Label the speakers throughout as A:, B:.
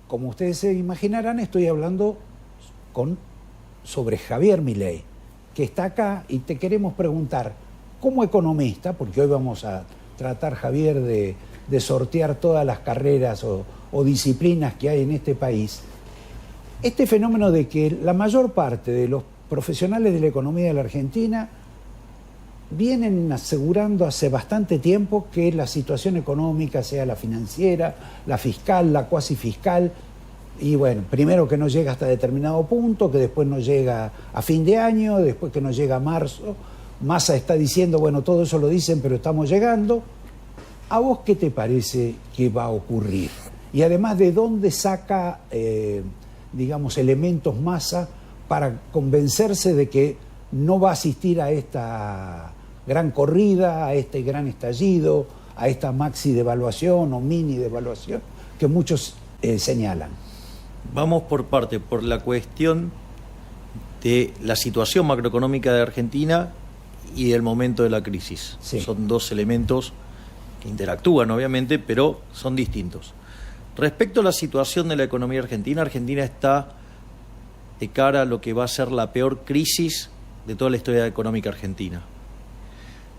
A: como ustedes se imaginarán, estoy hablando sobre Javier Milei, que está acá y te queremos preguntar, como economista, porque hoy vamos a tratar, Javier, de sortear todas las carreras o disciplinas que hay en este país, este fenómeno de que la mayor parte de los profesionales de la economía de la Argentina vienen asegurando hace bastante tiempo que la situación económica, sea la financiera, la fiscal, la cuasi fiscal, y bueno, primero que no llega hasta determinado punto, que después no llega a fin de año, después que no llega a marzo. Massa está diciendo, bueno, todo eso lo dicen, pero estamos llegando. ¿A vos qué te parece que va a ocurrir? Y además, ¿de dónde saca, digamos, elementos Massa para convencerse de que no va a asistir a esta gran corrida, a este gran estallido, a esta maxi devaluación o mini devaluación que muchos señalan?
B: Vamos por parte, por la cuestión de la situación macroeconómica de Argentina y del momento de la crisis. Sí. Son dos elementos que interactúan, obviamente, pero son distintos. Respecto a la situación de la economía argentina, Argentina está de cara a lo que va a ser la peor crisis de toda la historia económica argentina.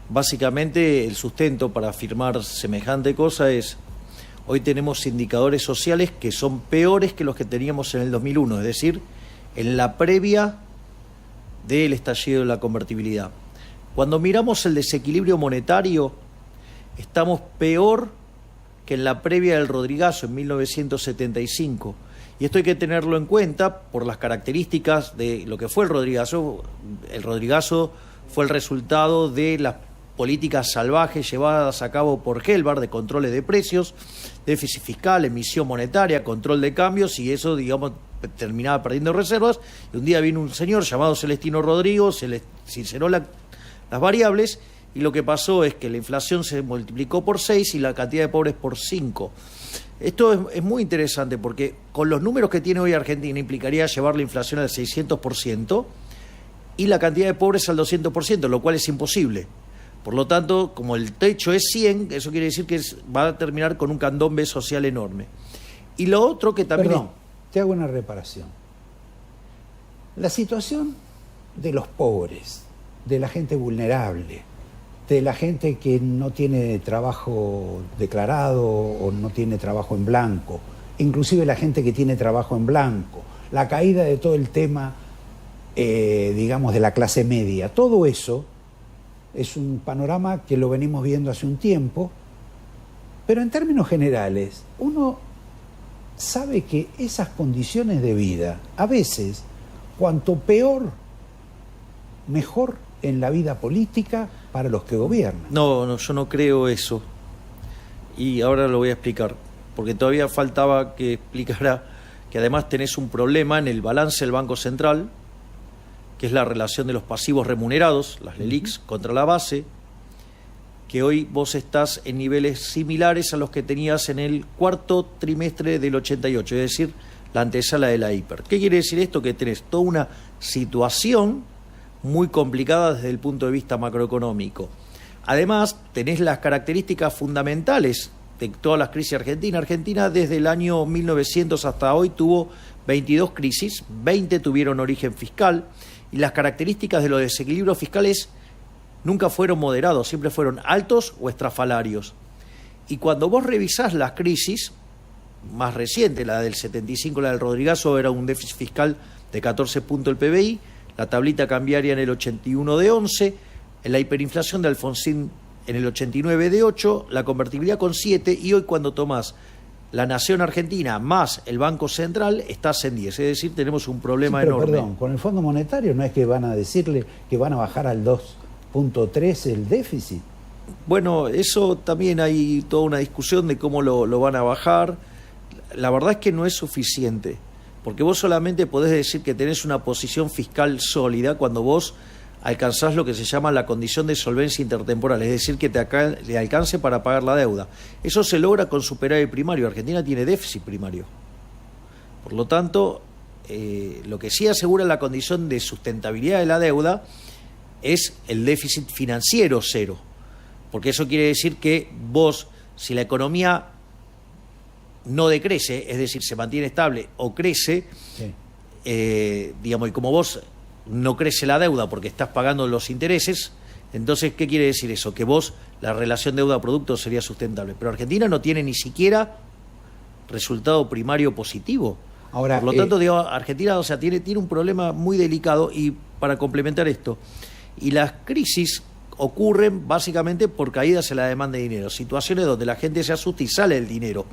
B: Básicamente, el sustento para afirmar semejante cosa es: hoy tenemos indicadores sociales que son peores que los que teníamos en el 2001, es decir, en la previa del estallido de la convertibilidad. Cuando miramos el desequilibrio monetario, estamos peor que en la previa del Rodrigazo, en 1975. Y esto hay que tenerlo en cuenta por las características de lo que fue el Rodrigazo. El Rodrigazo fue el resultado de las políticas salvajes llevadas a cabo por Helbar de controles de precios, déficit fiscal, emisión monetaria, control de cambios, y eso, digamos, terminaba perdiendo reservas. Y un día vino un señor llamado Celestino Rodrigo, se le sinceró las variables, y lo que pasó es que la inflación se multiplicó por 6 y la cantidad de pobres por 5. Esto es muy interesante porque con los números que tiene hoy Argentina implicaría llevar la inflación al 600% y la cantidad de pobres al 200%, lo cual es imposible. Por lo tanto, como el techo es 100, eso quiere decir que va a terminar con un candombe social enorme. Y lo otro que también...
A: Perdón, te hago una reparación. La situación de los pobres, de la gente vulnerable, de la gente que no tiene trabajo declarado o no tiene trabajo en blanco, inclusive la gente que tiene trabajo en blanco, la caída de todo el tema, digamos, de la clase media, todo eso es un panorama que lo venimos viendo hace un tiempo, pero en términos generales, uno sabe que esas condiciones de vida, a veces, cuanto peor, mejor en la vida política para los que gobiernan.
B: No, yo no creo eso. Y ahora lo voy a explicar, porque todavía faltaba que explicara que además tenés un problema en el balance del Banco Central, que es la relación de los pasivos remunerados, las LELIQs, contra la base, que hoy vos estás en niveles similares a los que tenías en el cuarto trimestre del 88, es decir, la antesala de la hiper. ¿Qué quiere decir esto? Que tenés toda una situación muy complicada desde el punto de vista macroeconómico. Además, tenés las características fundamentales de todas las crisis argentinas. Argentina desde el año 1900 hasta hoy tuvo 22 crisis, 20 tuvieron origen fiscal, y las características de los desequilibrios fiscales nunca fueron moderados, siempre fueron altos o estrafalarios. Y cuando vos revisás las crisis más recientes, la del 75, la del Rodrigazo, era un déficit fiscal de 14 puntos del PBI, la tablita cambiaria en el 81 de 11, en la hiperinflación de Alfonsín en el 89 de 8, la convertibilidad con 7, y hoy cuando tomás la Nación Argentina más el Banco Central, estás en 10, es decir, tenemos un problema enorme.
A: Perdón, con el Fondo Monetario no es que van a decirle que van a bajar al 2.3 el déficit.
B: Bueno, eso también hay toda una discusión de cómo lo van a bajar. La verdad es que no es suficiente, porque vos solamente podés decir que tenés una posición fiscal sólida cuando vos alcanzás lo que se llama la condición de solvencia intertemporal, es decir, que te alcance para pagar la deuda. Eso se logra con superávit primario. Argentina tiene déficit primario. Por lo tanto, lo que sí asegura la condición de sustentabilidad de la deuda es el déficit financiero cero, porque eso quiere decir que vos, si la economía no decrece, es decir, se mantiene estable o crece,
A: Sí.
B: digamos, y como vos no crece la deuda porque estás pagando los intereses, entonces, ¿qué quiere decir eso? Que vos, la relación deuda-producto sería sustentable. Pero Argentina no tiene ni siquiera resultado primario positivo.
A: Ahora,
B: por lo tanto, digo, Argentina, o sea, tiene un problema muy delicado. Y para complementar esto, y las crisis ocurren básicamente por caídas en la demanda de dinero, situaciones donde la gente se asusta y sale el dinero,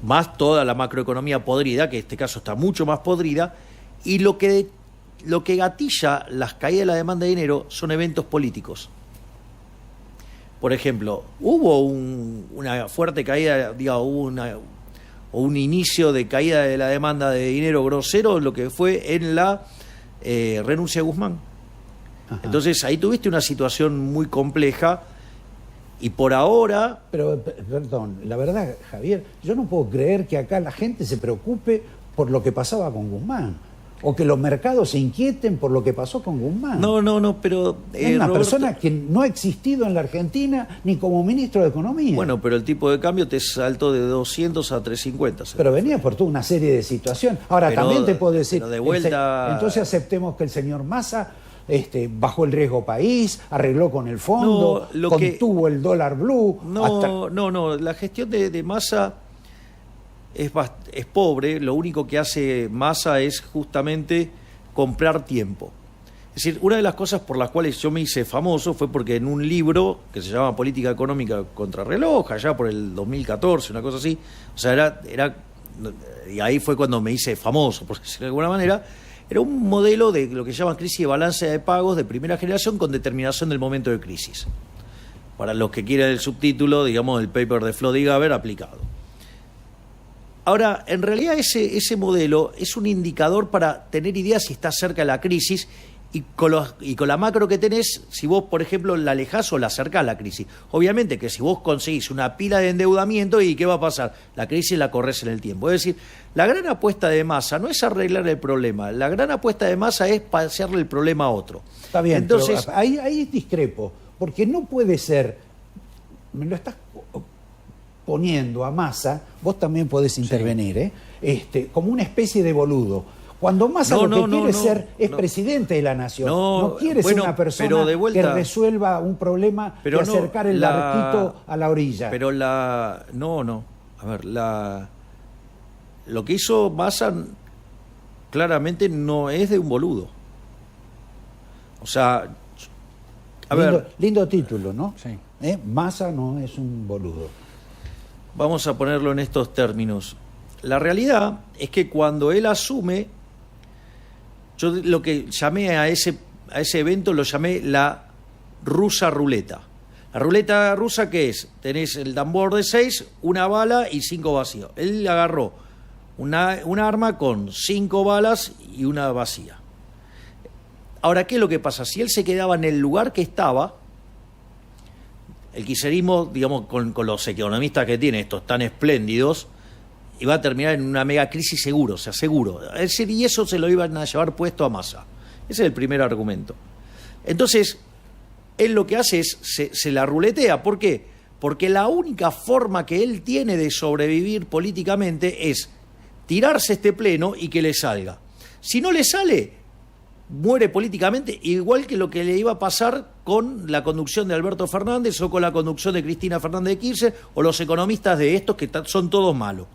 B: más toda la macroeconomía podrida, que en este caso está mucho más podrida, y lo que gatilla las caídas de la demanda de dinero son eventos políticos. Por ejemplo, hubo una fuerte caída, hubo un inicio de caída de la demanda de dinero grosero, lo que fue en la renuncia de Guzmán.
A: Ajá.
B: Entonces ahí tuviste una situación muy compleja y por ahora...
A: Pero, perdón, la verdad, Javier, yo no puedo creer que acá la gente se preocupe por lo que pasaba con Guzmán, o que los mercados se inquieten por lo que pasó con Guzmán.
B: No, pero...
A: Es una
B: Roberto,
A: persona que no ha existido en la Argentina ni como ministro de Economía.
B: Bueno, pero el tipo de cambio te saltó de 200 a 350.
A: Pero venía por toda una serie de situaciones. Ahora,
B: Pero-
A: también te puedo decir,
B: pero de vuelta-
A: entonces aceptemos que el señor Massa bajó el riesgo país, arregló con el fondo,
B: No,
A: contuvo el dólar blue.
B: No, la gestión de Massa es pobre, lo único que hace Massa es justamente comprar tiempo. Es decir, una de las cosas por las cuales yo me hice famoso fue porque en un libro que se llama Política Económica contra Reloj, allá por el 2014, una cosa así, o sea, y ahí fue cuando me hice famoso, por decirlo de alguna manera, era un modelo de lo que llaman crisis de balance de pagos de primera generación con determinación del momento de crisis. Para los que quieran el subtítulo, digamos, el paper de Flody Gaber aplicado. Ahora, en realidad ese modelo es un indicador para tener ideas si estás cerca de la crisis y con la macro que tenés, si vos, por ejemplo, la alejás o la acercás a la crisis. Obviamente que si vos conseguís una pila de endeudamiento, ¿y qué va a pasar? La crisis la corres en el tiempo. Es decir, la gran apuesta de Massa no es arreglar el problema, la gran apuesta de Massa es pasearle el problema a otro.
A: Está bien,
B: entonces,
A: pero ahí discrepo, porque no puede ser, me lo estás poniendo a Massa, vos también podés intervenir, como una especie de boludo. Cuando Massa lo que quiere ser es presidente de la nación, no quiere ser una persona que resuelva un problema y acercar el barquito a la orilla.
B: Pero a ver, lo que hizo Massa claramente no es de un boludo. O sea,
A: lindo título, ¿no?
C: Sí.
A: Massa no es un boludo.
B: Vamos a ponerlo en estos términos. La realidad es que cuando él asume, yo lo que llamé a ese evento lo llamé la rusa ruleta. La ruleta rusa, ¿qué es? Tenés el tambor de 6, una bala y 5 vacíos. Él agarró un arma con 5 balas y una vacía. Ahora, ¿qué es lo que pasa? Si él se quedaba en el lugar que estaba, el kirchnerismo, digamos, con los economistas que tiene, estos tan espléndidos, iba a terminar en una mega crisis seguro, o sea, seguro. Es decir, y eso se lo iban a llevar puesto a Massa. Ese es el primer argumento. Entonces, él lo que hace es, se la ruletea. ¿Por qué? Porque la única forma que él tiene de sobrevivir políticamente es tirarse este pleno y que le salga. Si no le sale, muere políticamente, igual que lo que le iba a pasar con la conducción de Alberto Fernández o con la conducción de Cristina Fernández de Kirchner o los economistas de estos que son todos malos.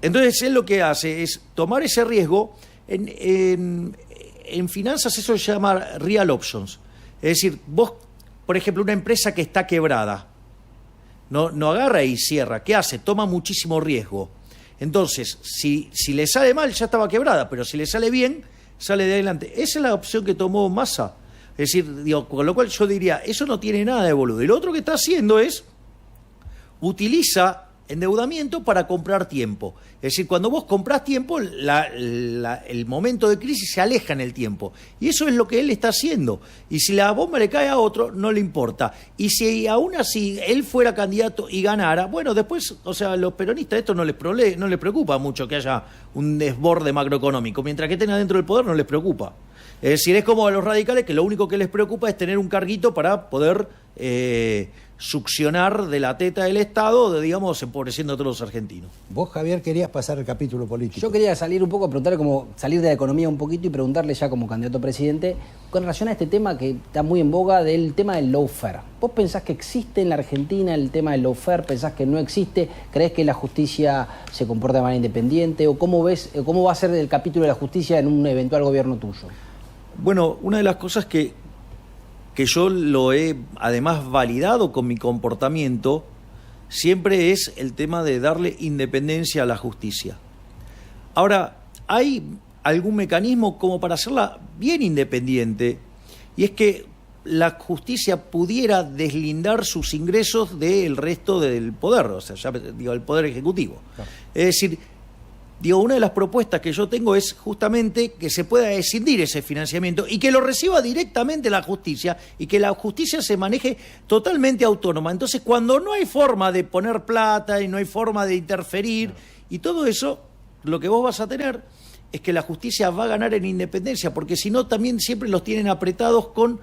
B: Entonces él lo que hace es tomar ese riesgo. En finanzas eso se llama real options. Es decir, vos, por ejemplo, una empresa que está quebrada, no agarra y cierra. ¿Qué hace? Toma muchísimo riesgo. Entonces, si le sale mal, ya estaba quebrada, pero si le sale bien, sale de adelante. Esa es la opción que tomó Massa. Es decir, con lo cual yo diría, eso no tiene nada de boludo. Y lo otro que está haciendo es, utiliza endeudamiento para comprar tiempo. Es decir, cuando vos comprás tiempo, el momento de crisis se aleja en el tiempo. Y eso es lo que él está haciendo. Y si la bomba le cae a otro, no le importa. Y si aún así él fuera candidato y ganara, bueno, después, o sea, a los peronistas esto no les preocupa mucho que haya un desborde macroeconómico. Mientras que estén adentro del poder no les preocupa. Es decir, es como a los radicales que lo único que les preocupa es tener un carguito para poder succionar de la teta del Estado, digamos, empobreciendo a todos los argentinos.
A: Vos, Javier, querías pasar al capítulo político.
C: Yo quería salir un poco, preguntarle como salir de la economía un poquito y preguntarle ya como candidato a presidente con relación a este tema que está muy en boga del tema del lawfare. ¿Vos pensás que existe en la Argentina el tema del lawfare? ¿Pensás que no existe? ¿Creés que la justicia se comporta de manera independiente? ¿O cómo va a ser el capítulo de la justicia en un eventual gobierno tuyo?
B: Bueno, una de las cosas que yo lo he además validado con mi comportamiento siempre es el tema de darle independencia a la justicia. Ahora, hay algún mecanismo como para hacerla bien independiente, y es que la justicia pudiera deslindar sus ingresos del resto del poder, o sea, ya digo, el poder ejecutivo. Claro. Es decir, digo, una de las propuestas que yo tengo es justamente que se pueda escindir ese financiamiento y que lo reciba directamente la justicia y que la justicia se maneje totalmente autónoma. Entonces, cuando no hay forma de poner plata y no hay forma de interferir y todo eso, lo que vos vas a tener es que la justicia va a ganar en independencia, porque si no también siempre los tienen apretados con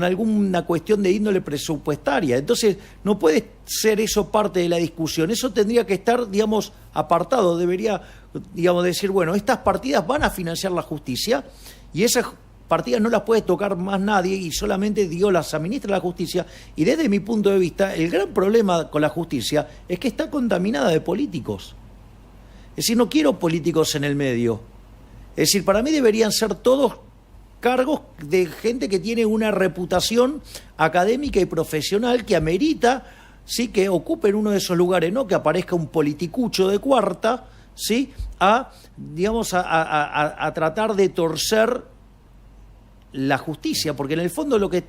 B: alguna cuestión de índole presupuestaria. Entonces, no puede ser eso parte de la discusión. Eso tendría que estar, digamos, apartado. Debería, digamos, decir, bueno, estas partidas van a financiar la justicia y esas partidas no las puede tocar más nadie y solamente, digo, las administra la justicia. Y desde mi punto de vista, el gran problema con la justicia es que está contaminada de políticos. Es decir, no quiero políticos en el medio. Es decir, para mí deberían ser todos cargos de gente que tiene una reputación académica y profesional que amerita, sí, que ocupen uno de esos lugares, no que aparezca un politicucho de cuarta, sí, digamos a tratar de torcer la justicia, porque en el fondo lo que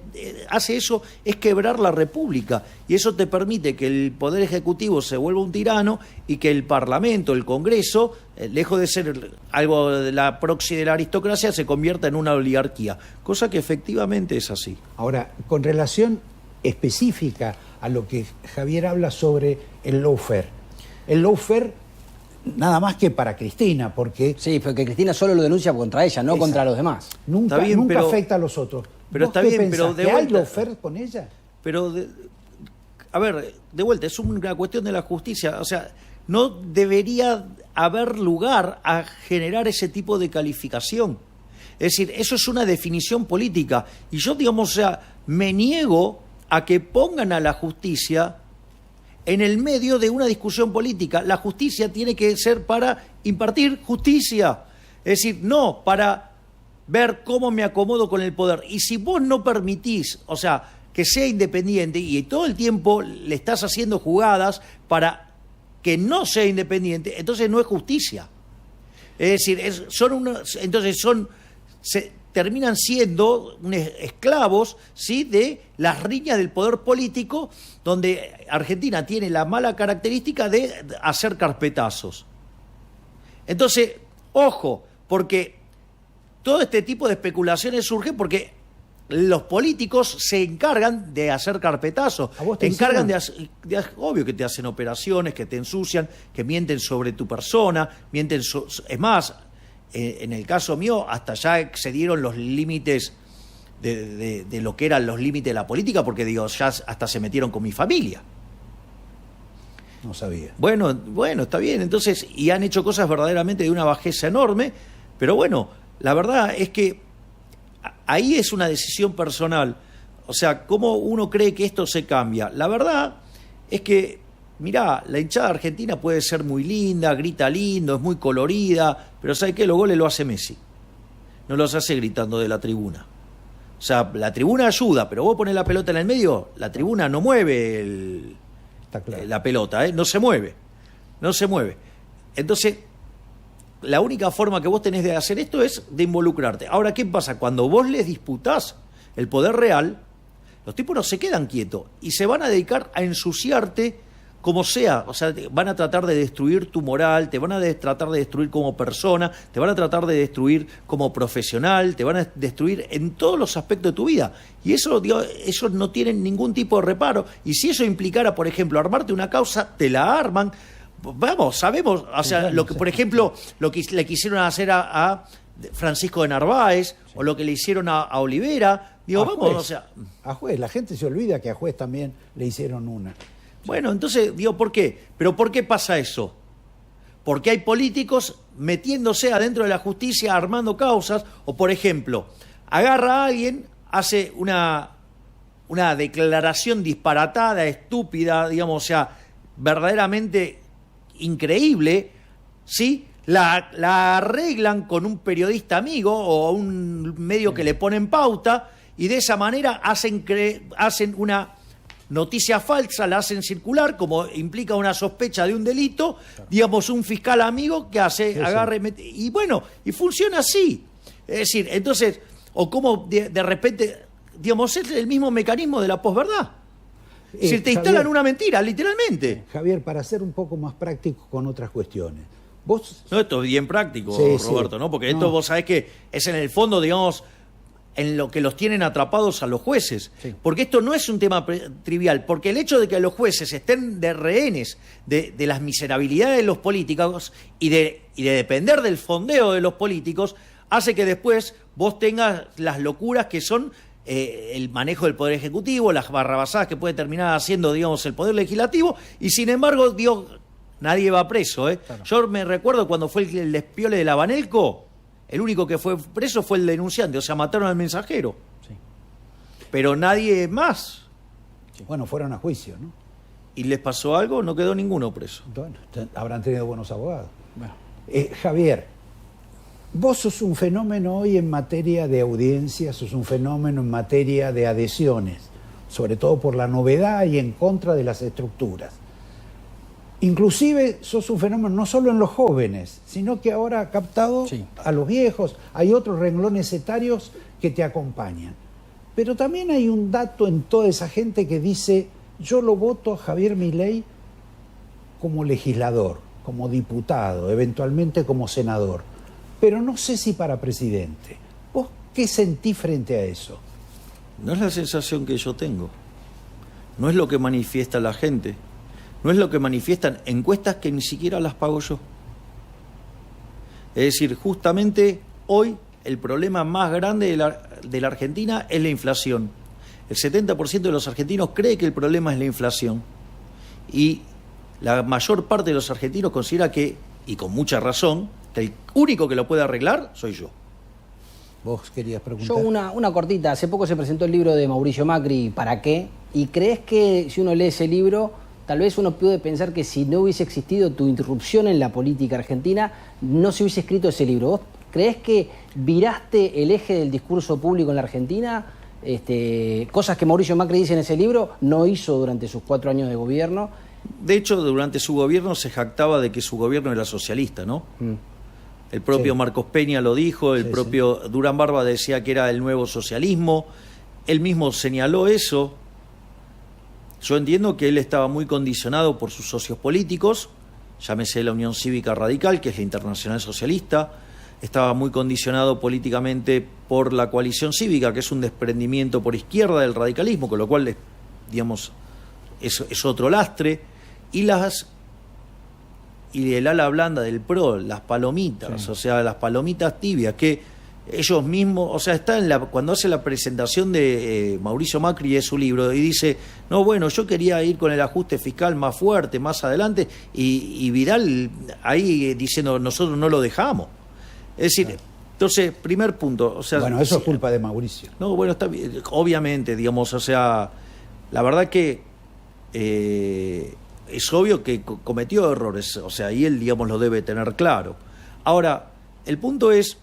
B: hace eso es quebrar la República, y eso te permite que el Poder Ejecutivo se vuelva un tirano y que el Parlamento, el Congreso, lejos de ser algo de la proxy de la aristocracia, se convierta en una oligarquía, cosa que efectivamente es así.
A: Ahora, con relación específica a lo que Javier habla sobre el lawfare. El lawfare nada más que para Cristina, porque...
C: Sí, porque Cristina solo lo denuncia contra ella, no contra los demás.
A: Nunca afecta a los otros.
B: Pero está bien, pero de vuelta...
A: ¿Hay lawfare con ella?
B: Pero, a ver, de vuelta, es una cuestión de la justicia. O sea, no debería haber lugar a generar ese tipo de calificación. Es decir, eso es una definición política. Y yo, digamos, o sea, me niego a que pongan a la justicia en el medio de una discusión política. La justicia tiene que ser para impartir justicia. Es decir, no para ver cómo me acomodo con el poder. Y si vos no permitís, o sea, que sea independiente y todo el tiempo le estás haciendo jugadas para que no sea independiente, entonces no es justicia. Es decir, terminan siendo esclavos, ¿sí?, de las riñas del poder político, donde Argentina tiene la mala característica de hacer carpetazos. Entonces, ojo, porque todo este tipo de especulaciones surge porque los políticos se encargan de hacer carpetazos.
A: ¿A vos te encargan
B: obvio que te hacen operaciones, que te ensucian, que mienten sobre tu persona, es más, en el caso mío, hasta ya excedieron los límites de lo que eran los límites de la política, porque digo, ya hasta se metieron con mi familia.
A: No sabía.
B: Bueno, está bien. Entonces, y han hecho cosas verdaderamente de una bajeza enorme, pero bueno, la verdad es que ahí es una decisión personal. O sea, ¿cómo uno cree que esto se cambia? La verdad es que, mirá, la hinchada argentina puede ser muy linda, grita lindo, es muy colorida, pero ¿sabe qué? Los goles lo hace Messi. No los hace gritando de la tribuna. O sea, la tribuna ayuda, pero vos ponés la pelota en el medio, la tribuna no mueve
A: Está claro.
B: La pelota, no se mueve. No se mueve. Entonces, la única forma que vos tenés de hacer esto es de involucrarte. Ahora, ¿qué pasa? Cuando vos les disputás el poder real, los tipos no se quedan quietos y se van a dedicar a ensuciarte como sea. O sea, van a tratar de destruir tu moral, te van a tratar de destruir como persona, te van a tratar de destruir como profesional, te van a destruir en todos los aspectos de tu vida. Y eso, digo, ellos no tienen ningún tipo de reparo. Y si eso implicara, por ejemplo, armarte una causa, te la arman. Vamos, sabemos, o sea, lo que, por ejemplo, lo que le quisieron hacer a Francisco de Narváez, o lo que le hicieron a Olivera. Digo,
A: A
B: vamos,
A: Juez.
B: o sea...
A: A Juez, la gente se olvida que a Juez también le hicieron una.
B: Bueno, entonces, digo, ¿por qué? ¿Pero por qué pasa eso? Porque hay políticos metiéndose adentro de la justicia, armando causas, o por ejemplo, agarra a alguien, hace una declaración disparatada, estúpida, digamos, o sea, verdaderamente increíble, ¿sí? La arreglan con un periodista amigo o un medio que le ponen pauta, y de esa manera hacen una noticia falsa, la hacen circular, como implica una sospecha de un delito, digamos, un fiscal amigo que hace, agarre, y bueno, y funciona así. Es decir, entonces, o como de repente, digamos, es el mismo mecanismo de la posverdad. Si te instalan
A: Javier,
B: una mentira, literalmente.
A: Javier, para ser un poco más práctico con otras cuestiones. Vos...
B: No, esto es bien práctico,
A: Sí,
B: Roberto,
A: sí.
B: ¿no? Porque esto vos sabés que es en el fondo, digamos, en lo que los tienen atrapados a los jueces.
C: Sí.
B: Porque esto no es un tema trivial, porque el hecho de que los jueces estén de rehenes de las miserabilidades de los políticos y de depender del fondeo de los políticos, hace que después vos tengas las locuras que son el manejo del Poder Ejecutivo, las barrabasadas que puede terminar haciendo, digamos, el Poder Legislativo, y sin embargo, digo, nadie va preso, ¿eh?
C: Claro.
B: Yo me recuerdo cuando fue el despiole de la Banelco, el único que fue preso fue el denunciante, o sea, mataron al mensajero.
C: Sí.
B: Pero nadie más.
A: Bueno, fueron a juicio, ¿no?
B: ¿Y les pasó algo? No quedó ninguno preso.
A: Bueno, habrán tenido buenos abogados.
C: Bueno.
A: Javier, vos sos un fenómeno hoy en materia de audiencia, sos un fenómeno en materia de adhesiones, sobre todo por la novedad y en contra de las estructuras. Inclusive sos un fenómeno no solo en los jóvenes, sino que ahora ha captado
C: Sí.
A: a los viejos. Hay otros renglones etarios que te acompañan. Pero también hay un dato en toda esa gente que dice, yo lo voto a Javier Milei como legislador, como diputado, eventualmente como senador, pero no sé si para presidente. ¿Vos qué sentís frente a eso?
B: No es la sensación que yo tengo. No es lo que manifiesta la gente. No es lo que manifiestan encuestas que ni siquiera las pago yo. Es decir, justamente hoy el problema más grande de la Argentina es la inflación. El 70% de los argentinos cree que el problema es la inflación. Y la mayor parte de los argentinos considera que, y con mucha razón, que el único que lo puede arreglar soy yo.
A: Vos querías preguntar.
C: Yo una cortita. Hace poco se presentó el libro de Mauricio Macri, ¿Para qué? ¿Y crees que si uno lee ese libro, tal vez uno puede pensar que si no hubiese existido tu irrupción en la política argentina, no se hubiese escrito ese libro? ¿Vos crees que viraste el eje del discurso público en la Argentina? Cosas que Mauricio Macri dice en ese libro no hizo durante sus 4 años de gobierno.
B: De hecho, durante su gobierno se jactaba de que su gobierno era socialista, ¿no? El propio
A: Sí.
B: Marcos Peña lo dijo, el
A: Sí,
B: propio Durán Barba decía que era el nuevo socialismo, él mismo señaló eso. Yo entiendo que él estaba muy condicionado por sus socios políticos, llámese la Unión Cívica Radical, que es la Internacional Socialista, estaba muy condicionado políticamente por la Coalición Cívica, que es un desprendimiento por izquierda del radicalismo, con lo cual, digamos, es otro lastre, y el ala blanda del PRO, las palomitas,
C: Sí.
B: o sea, las palomitas tibias, que ellos mismos, o sea, está cuando hace la presentación de Mauricio Macri de su libro, y dice, no, bueno, yo quería ir con el ajuste fiscal más fuerte, más adelante, y Vidal ahí diciendo, nosotros no lo dejamos. Es decir, entonces, primer punto, o sea...
A: Bueno, eso es
B: sí,
A: culpa de Mauricio.
B: no, bueno, está bien, obviamente, digamos, o sea, la verdad que es obvio que cometió errores, o sea, y él, digamos, lo debe tener claro. Ahora, el punto es,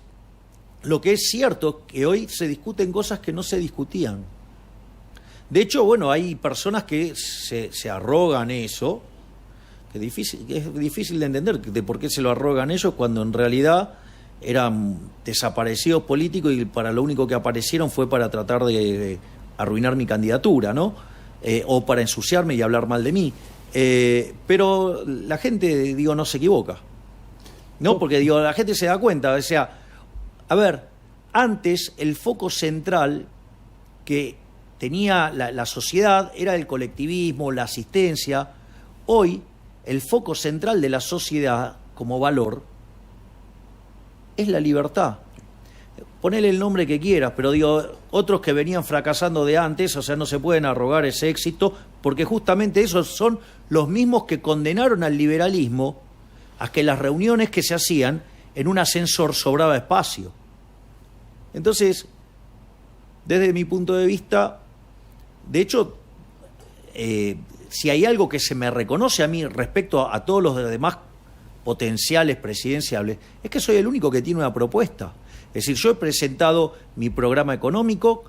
B: lo que es cierto, que hoy se discuten cosas que no se discutían. De hecho, bueno, hay personas que se arrogan eso, que es difícil de entender de por qué se lo arrogan ellos cuando en realidad eran desaparecidos políticos y para lo único que aparecieron fue para tratar de arruinar mi candidatura, ¿no? O para ensuciarme y hablar mal de mí. Pero la gente, digo, no se equivoca, ¿no? Porque, digo, la gente se da cuenta, o sea, a ver, antes el foco central que tenía la sociedad era el colectivismo, la asistencia. Hoy, el foco central de la sociedad como valor es la libertad. ponele el nombre que quieras, pero digo, otros que venían fracasando de antes, o sea, no se pueden arrogar ese éxito, porque justamente esos son los mismos que condenaron al liberalismo a que las reuniones que se hacían en un ascensor sobraba espacio. Entonces, desde mi punto de vista, de hecho, si hay algo que se me reconoce a mí respecto a todos los demás potenciales presidenciables, es que soy el único que tiene una propuesta. Es decir, yo he presentado mi programa económico,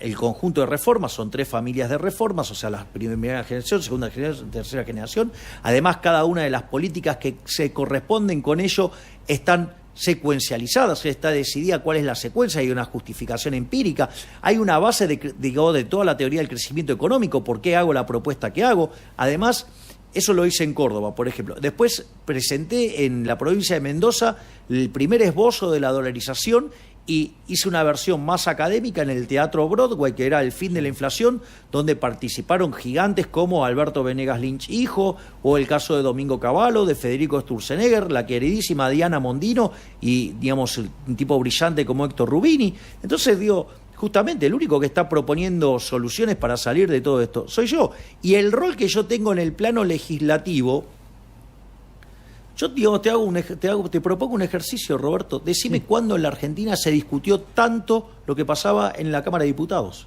B: el conjunto de reformas, son 3 familias de reformas, o sea, la primera generación, segunda generación, tercera generación. Además, cada una de las políticas que se corresponden con ello están secuencializadas, está decidida cuál es la secuencia, hay una justificación empírica, hay una base de toda la teoría del crecimiento económico, por qué hago la propuesta que hago. Además, eso lo hice en Córdoba, por ejemplo. Después presenté en la provincia de Mendoza el primer esbozo de la dolarización y hice una versión más académica en el Teatro Broadway, que era El fin de la inflación, donde participaron gigantes como Alberto Venegas Lynch hijo, o el caso de Domingo Cavallo, de Federico Sturzenegger, la queridísima Diana Mondino y, digamos, un tipo brillante como Héctor Rubini. Entonces, digo, justamente el único que está proponiendo soluciones para salir de todo esto soy yo. Y el rol que yo tengo en el plano legislativo, yo digo, te propongo un ejercicio, Roberto. Decime cuándo en la Argentina se discutió tanto lo que pasaba en la Cámara de Diputados.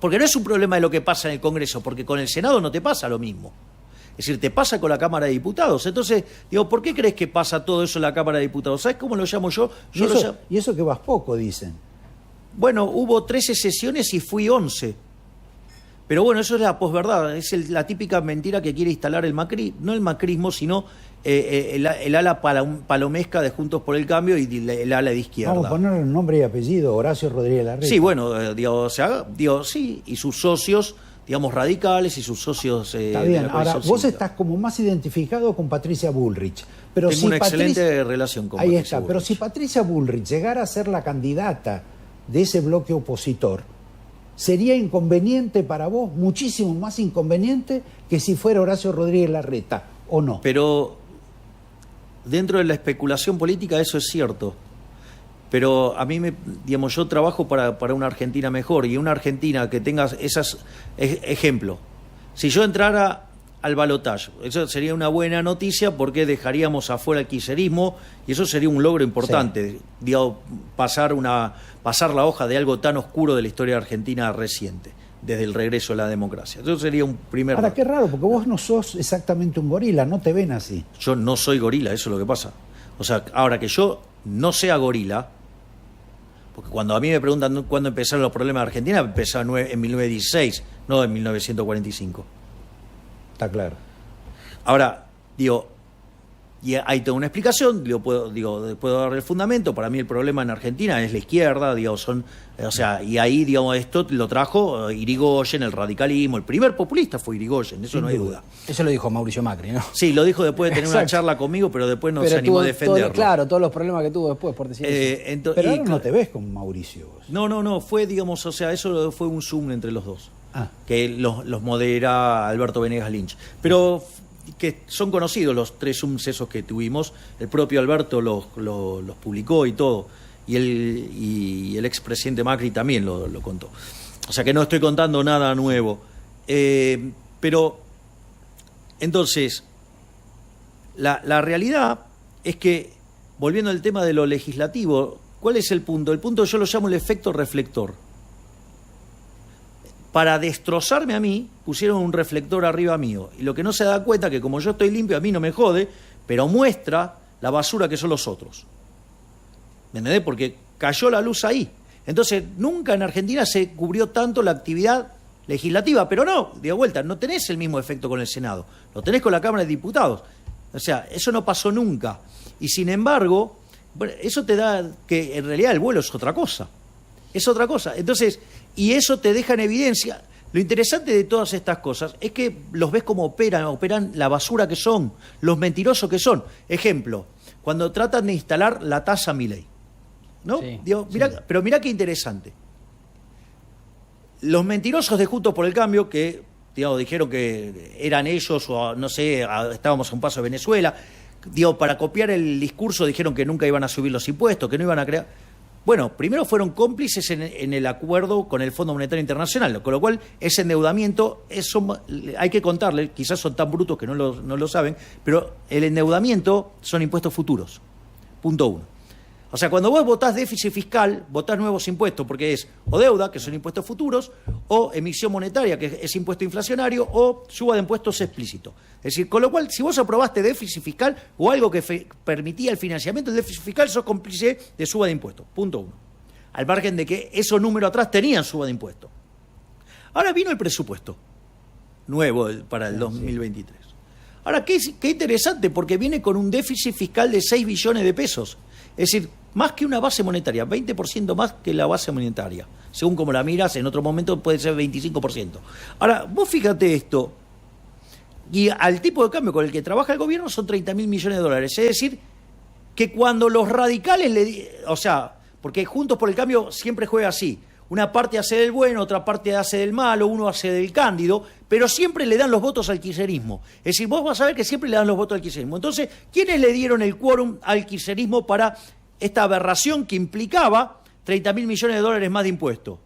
B: Porque no es un problema de lo que pasa en el Congreso, porque con el Senado no te pasa lo mismo. Es decir, te pasa con la Cámara de Diputados. Entonces, digo, ¿por qué crees que pasa todo eso en la Cámara de Diputados? ¿Sabes cómo lo llamo yo?
A: Y eso que vas poco, dicen.
B: Bueno, hubo 13 sesiones y fui 11. Pero bueno, eso es la posverdad, es la típica mentira que quiere instalar el Macri, no el macrismo, sino el ala palomesca de Juntos por el Cambio y el ala de izquierda.
A: Vamos a ponerle un nombre y apellido, Horacio Rodríguez Larreta.
B: Sí, bueno, sí, y sus socios, digamos, radicales y sus socios...
A: Está bien, ahora vos estás como más identificado con Patricia Bullrich. Pero
B: tengo una excelente relación con
A: Patricia. Ahí
B: Patricia
A: está, pero si Patricia Bullrich llegara a ser la candidata de ese bloque opositor, sería inconveniente para vos, muchísimo más inconveniente que si fuera Horacio Rodríguez Larreta, ¿o no?
B: Pero dentro de la especulación política eso es cierto. Pero a mí, yo trabajo para una Argentina mejor, y una Argentina que tenga esas... Ejemplo, si yo entrara al balotaje, eso sería una buena noticia porque dejaríamos afuera el kirchnerismo y eso sería un logro importante, sí. Pasar la hoja de algo tan oscuro de la historia argentina reciente, desde el regreso a la democracia. Eso sería un primer...
A: Ahora, qué raro, porque vos no sos exactamente un gorila, no te ven así.
B: Yo no soy gorila, eso es lo que pasa. O sea, ahora que yo no sea gorila, porque cuando a mí me preguntan cuándo empezaron los problemas de Argentina, empezaron en 1916, no en 1945.
A: Está claro.
B: Ahora, y hay toda una explicación, puedo dar el fundamento. Para mí el problema en Argentina es la izquierda, y ahí, esto lo trajo Irigoyen, el radicalismo, el primer populista fue Irigoyen, eso no hay duda.
C: Eso lo dijo Mauricio Macri, ¿no?
B: Sí, lo dijo después de tener una charla conmigo, pero después no se animó a defenderlo.
C: Claro, todos los problemas que tuvo después por decir eso.
A: Pero ahora no te ves con Mauricio. Vos.
B: No, fue, eso fue un Zoom entre los dos. Que los modera Alberto Venegas Lynch. Pero que son conocidos los 3 Zooms esos que tuvimos. El propio Alberto los publicó y todo. Y el expresidente Macri también lo contó. O sea que no estoy contando nada nuevo. Pero, entonces, la realidad es que, volviendo al tema de lo legislativo, ¿cuál es el punto? El punto yo lo llamo el efecto reflector. Para destrozarme a mí, pusieron un reflector arriba mío. Y lo que no se da cuenta es que como yo estoy limpio, a mí no me jode, pero muestra la basura que son los otros. ¿Me entendés? Porque cayó la luz ahí. Entonces, nunca en Argentina se cubrió tanto la actividad legislativa. Pero no, de vuelta, no tenés el mismo efecto con el Senado. Lo tenés con la Cámara de Diputados. O sea, eso no pasó nunca. Y sin embargo, eso te da que en realidad el vuelo es otra cosa. Es otra cosa. Entonces, y eso te deja en evidencia. Lo interesante de todas estas cosas es que los ves como operan la basura que son, los mentirosos que son. Ejemplo, cuando tratan de instalar la tasa Milei, ¿no?
C: Sí,
B: mirá,
C: sí.
B: Pero mirá qué interesante. Los mentirosos de Juntos por el Cambio, que dijeron que eran ellos, o no sé, estábamos a un paso de Venezuela, digo, para copiar el discurso dijeron que nunca iban a subir los impuestos, que no iban a crear... Bueno, primero fueron cómplices en el acuerdo con el Fondo Monetario Internacional, con lo cual ese endeudamiento, eso hay que contarle, quizás son tan brutos que no lo saben, pero el endeudamiento son impuestos futuros, punto 1. O sea, cuando vos votás déficit fiscal, votás nuevos impuestos, porque es o deuda, que son impuestos futuros, o emisión monetaria, que es impuesto inflacionario, o suba de impuestos explícito. Es decir, con lo cual, si vos aprobaste déficit fiscal o algo que permitía el financiamiento del déficit fiscal, sos cómplice de suba de impuestos, punto 1. Al margen de que esos números atrás tenían suba de impuestos. Ahora vino el presupuesto nuevo para el 2023. Ahora, qué interesante, porque viene con un déficit fiscal de 6 billones de pesos. Es decir, más que una base monetaria, 20% más que la base monetaria. Según como la miras, en otro momento puede ser 25%. Ahora, vos fíjate esto, y al tipo de cambio con el que trabaja el gobierno son 30.000 millones de dólares. Es decir, que cuando los radicales, o sea, porque Juntos por el Cambio siempre juega así, una parte hace del bueno, otra parte hace del malo, uno hace del cándido, pero siempre le dan los votos al kirchnerismo. Es decir, vos vas a ver que siempre le dan los votos al kirchnerismo. Entonces, ¿quiénes le dieron el quórum al kirchnerismo para esta aberración que implicaba 30.000 millones de dólares más de impuestos?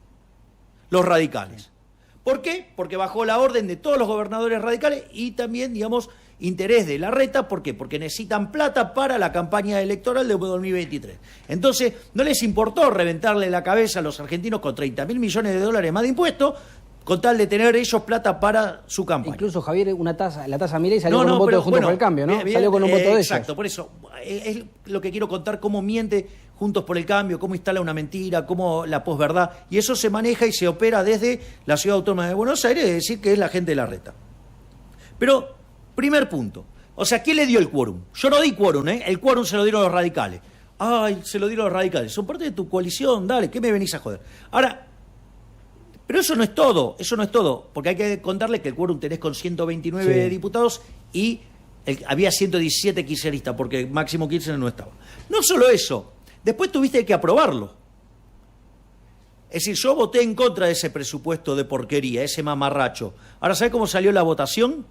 B: Los radicales. ¿Por qué? Porque bajó la orden de todos los gobernadores radicales y también, digamos, interés de Larreta. ¿Por qué? Porque necesitan plata para la campaña electoral de 2023. Entonces, no les importó reventarle la cabeza a los argentinos con 30.000 millones de dólares más de impuestos, con tal de tener ellos plata para su campaña.
C: Incluso, Javier, la tasa Milei salió con un voto de Juntos por el Cambio, ¿no? Salió con un voto de ellos.
B: Exacto, por eso es lo que quiero contar, cómo miente Juntos por el Cambio, cómo instala una mentira, cómo la posverdad, y eso se maneja y se opera desde la Ciudad Autónoma de Buenos Aires, es decir, que es la gente de Larreta. Pero, primer punto, o sea, ¿quién le dio el quórum? Yo no di quórum, el quórum se lo dieron los radicales. Ay, se lo dieron los radicales, son parte de tu coalición, dale, ¿qué me venís a joder? Ahora, pero eso no es todo, porque hay que contarle que el quórum tenés con 129 diputados y había 117 kirchneristas, porque Máximo Kirchner no estaba. No solo eso, después tuviste que aprobarlo. Es decir, yo voté en contra de ese presupuesto de porquería, ese mamarracho. Ahora, ¿sabés cómo salió la votación?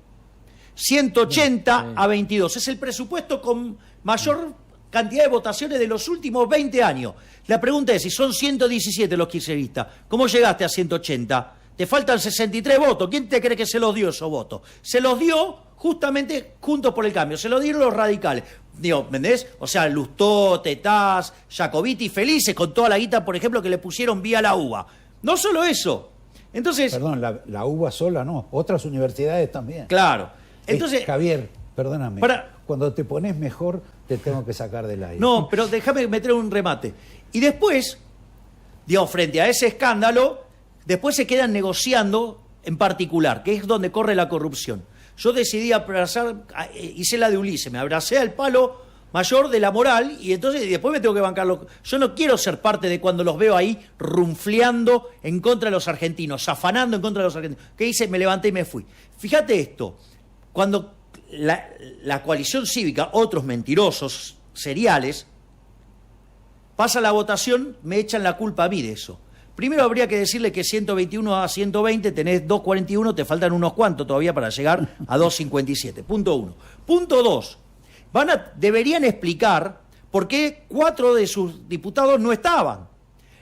B: 180 a 22. Es el presupuesto con mayor cantidad de votaciones de los últimos 20 años. La pregunta es, si son 117 los kirchneristas, ¿cómo llegaste a 180? Te faltan 63 votos. ¿Quién te cree que se los dio esos votos? Se los dio justamente Juntos por el Cambio. Se los dieron los radicales. Digo, ¿entendés? O sea, Lustó, Tetaz, Jacobiti, felices con toda la guita, por ejemplo, que le pusieron vía la UBA. No solo eso. Entonces...
A: Perdón, la UBA sola no. Otras universidades también.
B: Claro. Entonces...
A: Javier, perdóname. Cuando te pones mejor, te tengo que sacar del aire.
B: No, pero déjame meter un remate. Y después, digamos, frente a ese escándalo, después se quedan negociando en particular, que es donde corre la corrupción. Yo decidí abrazar, hice la de Ulises, me abracé al palo mayor de la moral y entonces después me tengo que bancarlo. Yo no quiero ser parte de cuando los veo ahí runfleando en contra de los argentinos, afanando en contra de los argentinos. ¿Qué hice? Me levanté y me fui. Fíjate esto, cuando la coalición cívica, otros mentirosos seriales, pasa la votación, me echan la culpa a mí de eso. Primero habría que decirle que 121 a 120 tenés 241, te faltan unos cuantos todavía para llegar a 257. Punto 1. Punto 2. Deberían explicar por qué 4 de sus diputados no estaban.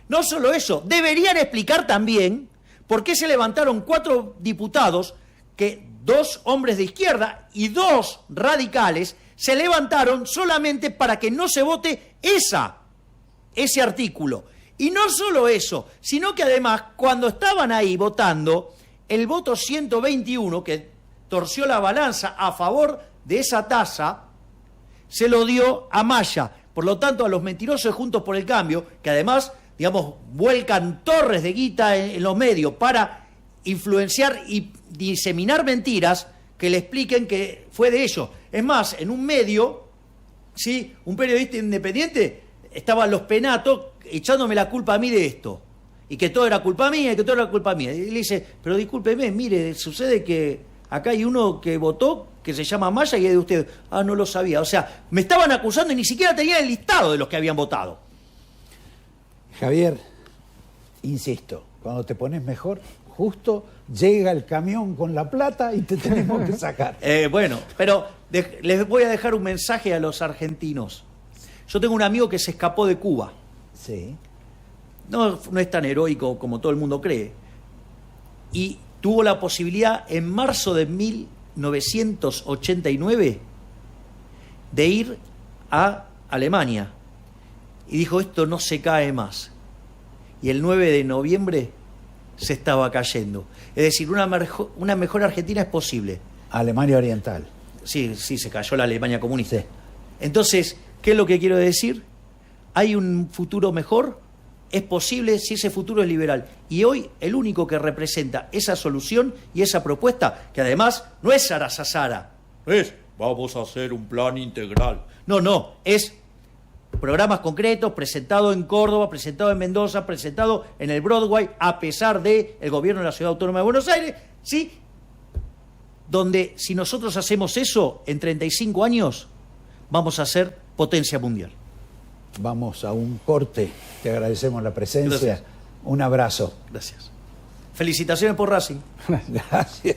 B: No solo eso, deberían explicar también por qué se levantaron 4 diputados, que 2 hombres de izquierda y 2 radicales se levantaron solamente para que no se vote ese artículo. Y no solo eso, sino que además, cuando estaban ahí votando, el voto 121, que torció la balanza a favor de esa tasa, se lo dio a Massa. Por lo tanto, a los mentirosos de Juntos por el Cambio, que además, digamos, vuelcan torres de guita en los medios para influenciar y diseminar mentiras, que le expliquen que fue de ellos. Es más, en un medio, ¿sí?, un periodista independiente, estaban los penatos echándome la culpa a mí de esto, y que todo era culpa mía, y que todo era culpa mía. Y le dice, pero discúlpeme, mire, sucede que acá hay uno que votó, que se llama Massa, y es de usted. Ah, no lo sabía. O sea, me estaban acusando y ni siquiera tenía el listado de los que habían votado.
A: Javier, insisto, cuando te pones mejor, justo llega el camión con la plata y te tenemos que sacar.
B: Bueno, pero les voy a dejar un mensaje a los argentinos. Yo tengo un amigo que se escapó de Cuba.
A: Sí.
B: No es tan heroico como todo el mundo cree. Y tuvo la posibilidad en marzo de 1989 de ir a Alemania. Y dijo, esto no se cae más. Y el 9 de noviembre se estaba cayendo. Es decir, una mejor Argentina es posible.
A: Alemania Oriental.
B: Sí, se cayó la Alemania comunista.
A: Sí.
B: Entonces, ¿qué es lo que quiero decir? ¿Hay un futuro mejor? Es posible si ese futuro es liberal. Y hoy el único que representa esa solución y esa propuesta, que además no es Sarasasara, es vamos a hacer un plan integral. No, es programas concretos, presentado en Córdoba, presentado en Mendoza, presentado en el Broadway, a pesar del gobierno de la Ciudad Autónoma de Buenos Aires, ¿sí? Donde si nosotros hacemos eso, en 35 años vamos a ser potencia mundial.
A: Vamos a un corte. Te agradecemos la presencia.
B: Gracias.
A: Un abrazo.
B: Gracias. Felicitaciones por Racing.
A: Gracias.